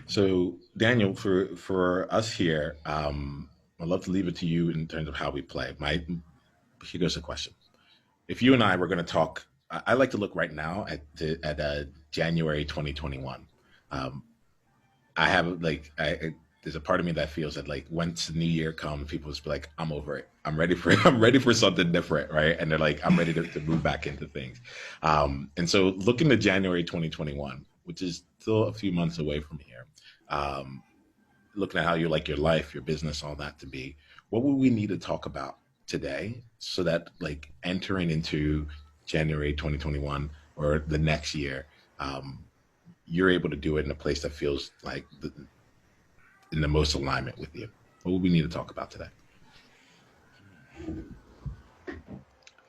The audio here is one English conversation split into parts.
So, Daniel, for us here, I'd love to leave it to you in terms of how we play. Here goes a question: If you and I were going to talk, I like to look right now at January 2021. Um, I have there's a part of me that feels that like once the new year comes, people just be like, I'm over it. I'm ready for I'm ready for something different, right? And they're like, I'm ready to move back into things. And so looking to January 2021, which is still a few months away from here, um, looking at how you like your life, your business, all that to be, what would we need to talk about today so that like entering into January 2021 or the next year, um, you're able to do it in a place that feels like in the most alignment with you? What would we need to talk about today?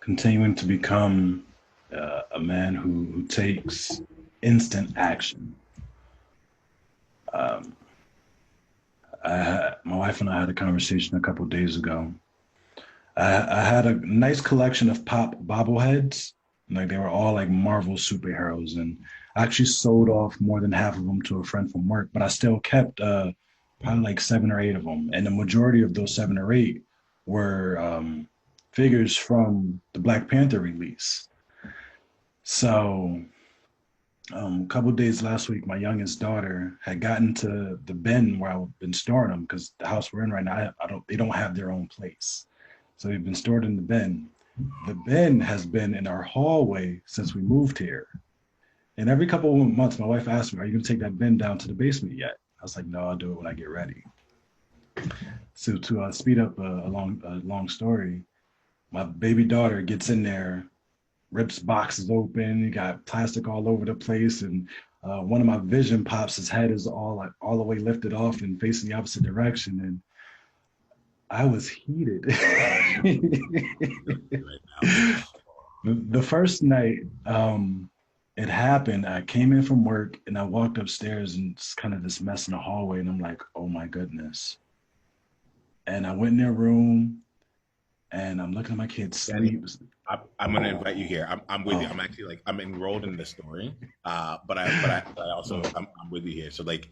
Continuing to become a man who takes instant action. Um, my wife and I had a conversation a couple of days ago. I had a nice collection of pop bobbleheads. Like they were all like Marvel superheroes, and I actually sold off more than half of them to a friend from work. But I still kept probably like seven or eight of them, and the majority of those seven or eight were figures from the Black Panther release. So a couple of days last week, my youngest daughter had gotten to the bin where I've been storing them because the house we're in right now, I don't, they don't have their own place. So they've been stored in the bin. The bin has been in our hallway since we moved here. And every couple of months, my wife asked me, "Are you going to take that bin down to the basement yet?" I was like, "No, I'll do it when I get ready." So to speed up a long story, my baby daughter gets in there, rips boxes open. You got plastic all over the place, and one of my vision pops. His head is all like all the way lifted off and facing the opposite direction, and I was heated. Right now. The first night it happened, I came in from work and I walked upstairs and it's kind of this mess in the hallway, and I'm like, oh my goodness. And I went in their room and I'm looking at my kids Daniel, sleep. I'm going to invite you here. I'm with you. Oh, I'm actually like I'm enrolled in this story, but I also oh, I'm with you here. So like,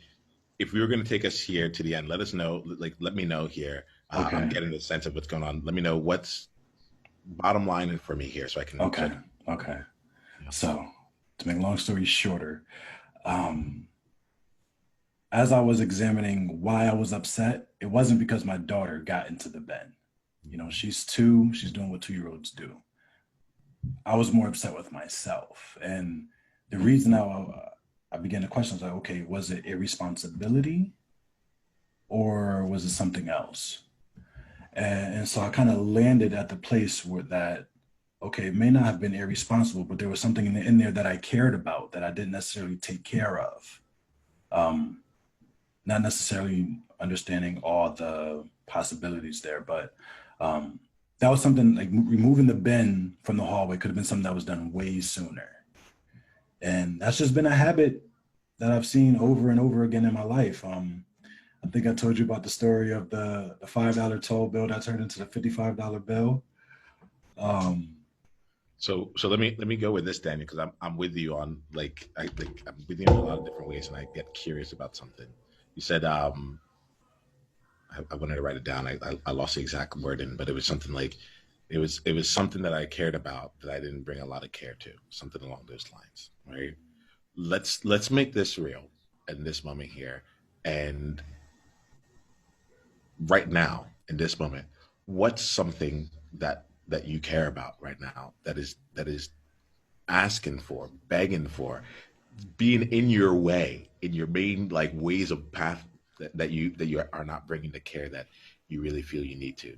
if we were going to take us here to the end, let us know. Like, let me know here. I'm okay, getting the sense of what's going on. Let me know what's bottom line for me here, so I okay, can. okay. You know. So to make a long story shorter, um, as I was examining why I was upset, it wasn't because my daughter got into the bed. You know, she's two, she's doing what 2 year olds do. I was more upset with myself. And the reason I began to question was like, okay, was it irresponsibility or was it something else? And so I kind of landed at the place where that, okay, it may not have been irresponsible, but there was something in there that I cared about that I didn't necessarily take care of. Um, Not necessarily understanding all the possibilities there, but um, that was something like removing the bin from the hallway could have been something that was done way sooner. And that's just been a habit that I've seen over and over again in my life. I think I told you about the story of the $5 toll bill that turned into the $55 bill. Um, So let me go with this, Daniel, because I'm with you on I'm with you in a lot of different ways, and I get curious about something. You said I wanted to write it down. I lost the exact wording, but it was something like it was something that I cared about that I didn't bring a lot of care to, something along those lines, right? Let's make this real in this moment here, and right now in this moment, what's something that you care about right now that is asking for, begging for, being in your way, in your main like ways of path that you are not bringing the care that you really feel you need to it.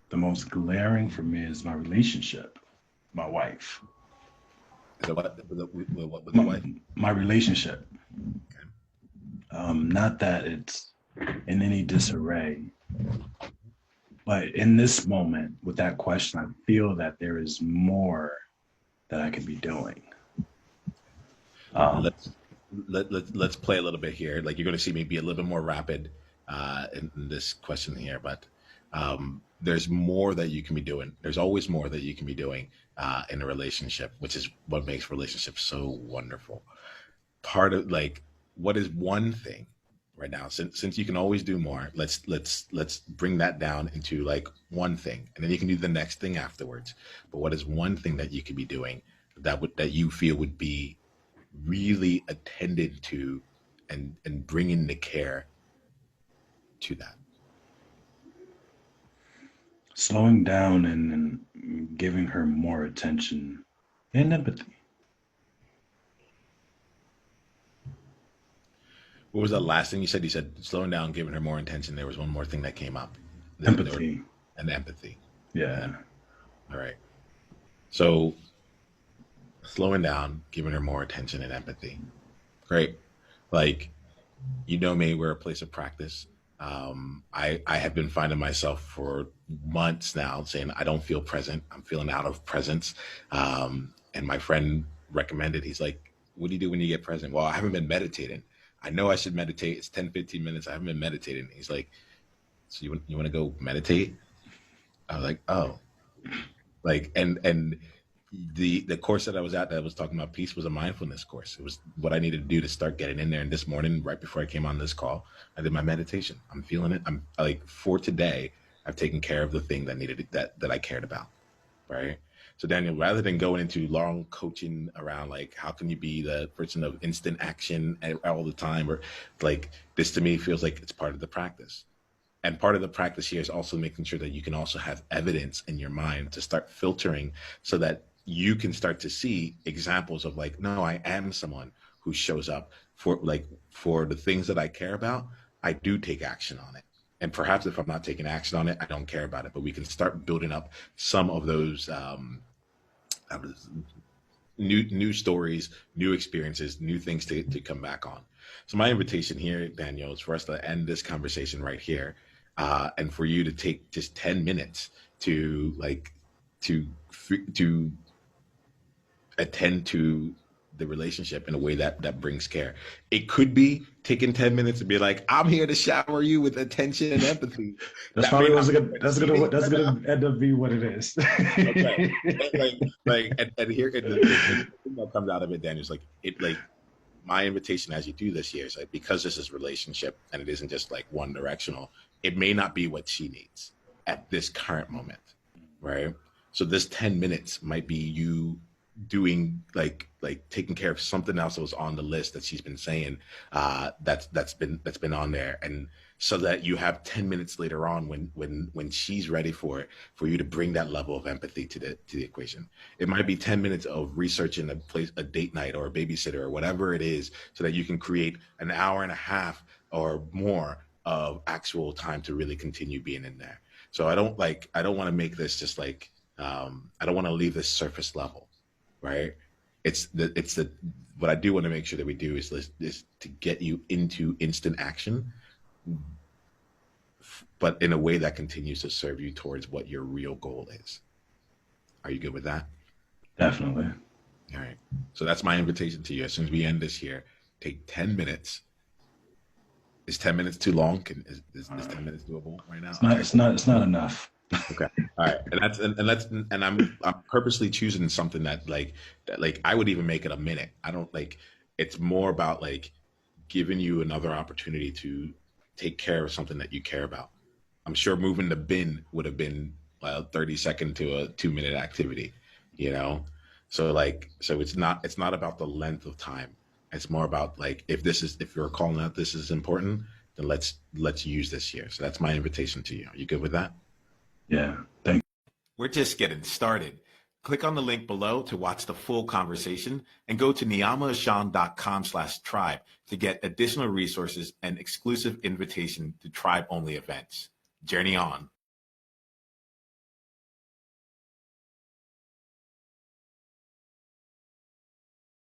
the most glaring for me is my relationship, my wife, Is that what with the my, wife? my relationship. Okay. Not that it's in any disarray, but in this moment with that question, I feel that there is more that I could be doing. Um, Let's. let's play a little bit here. Like, you're going to see me be a little bit more rapid in this question here, but there's more that you can be doing. There's always more that you can be doing in a relationship, which is what makes relationships so wonderful. Part of, like, what is one thing right now, since you can always do more, let's bring that down into like one thing, and then you can do the next thing afterwards. But what is one thing that you could be doing that you feel would be really attended to, and bringing the care to that? Slowing down and giving her more attention and empathy. What was the last thing you said? You said slowing down, giving her more attention. There was one more thing that came up. There were, Empathy. and empathy. Yeah. All right. So slowing down, giving her more attention and empathy. Great. Like, you know me, we're a place of practice. I have been finding myself for months now saying I don't feel present. I'm feeling out of presence. And my friend recommended, he's like, what do you do when you get present? Well, I haven't been meditating. I know I should meditate. It's 10, 15 minutes. I haven't been meditating. He's like, so you want to go meditate? I was like, oh, like, and the course that I was at that was talking about peace was a mindfulness course. It was what I needed to do to start getting in there. And this morning, right before I came on this call, I did my meditation. I'm feeling it. I'm like, for today, I've taken care of the thing that needed that I cared about. Right. So Daniel, rather than going into long coaching around like how can you be the person of instant action all the time, or like, this to me feels like it's part of the practice. And part of the practice here is also making sure that you can also have evidence in your mind to start filtering, so that you can start to see examples of like, no, I am someone who shows up for, like, for the things that I care about. I do take action on it. And perhaps if I'm not taking action on it, I don't care about it. But we can start building up some of those uh, new stories, new experiences, new things to come back on. So my invitation here, Daniel, is for us to end this conversation right here, and for you to take just 10 minutes to like to attend to the relationship in a way that brings care. It could be taking 10 minutes to be like, I'm here to shower you with attention and empathy. That's That may probably not what's be gonna that's gonna that's gonna end up being what it is. okay. And here, the thing that comes out of it, Daniel, is like, it, like, my invitation as you do this here is like, because this is relationship and it isn't just like one directional, it may not be what she needs at this current moment, right? So this 10 minutes might be you doing like taking care of something else that was on the list that she's been saying, that's been on there. And so that you have 10 minutes later on, when she's ready for it, for you to bring that level of empathy to the equation. It might be 10 minutes of researching a date night or a babysitter or whatever it is, so that you can create an hour and a half or more of actual time to really continue being in there. So I don't want to make this just like, I don't want to leave this surface level, right? It's the what I do want to make sure that we do is to get you into instant action, but in a way that continues to serve you towards what your real goal is. Are you good with that? Definitely. All right. So that's my invitation to you. As soon as we end this here, take 10 minutes. Is 10 minutes too long? Is 10 minutes doable right now? It's not. Okay. It's not enough. Okay. All right. And I'm purposely choosing something that like I would even make it a minute. I don't like, it's more about like giving you another opportunity to take care of something that you care about. I'm sure moving the bin would have been a 30-second to a 2-minute activity, you know? So like, so it's not about the length of time. It's more about like, if you're calling out this is important, then let's use this here. So that's my invitation to you. Are you good with that? Yeah. Thank We're just getting started. Click on the link below to watch the full conversation, and go to niyamaashan.com/tribe to get additional resources and exclusive invitation to tribe only events. Journey on.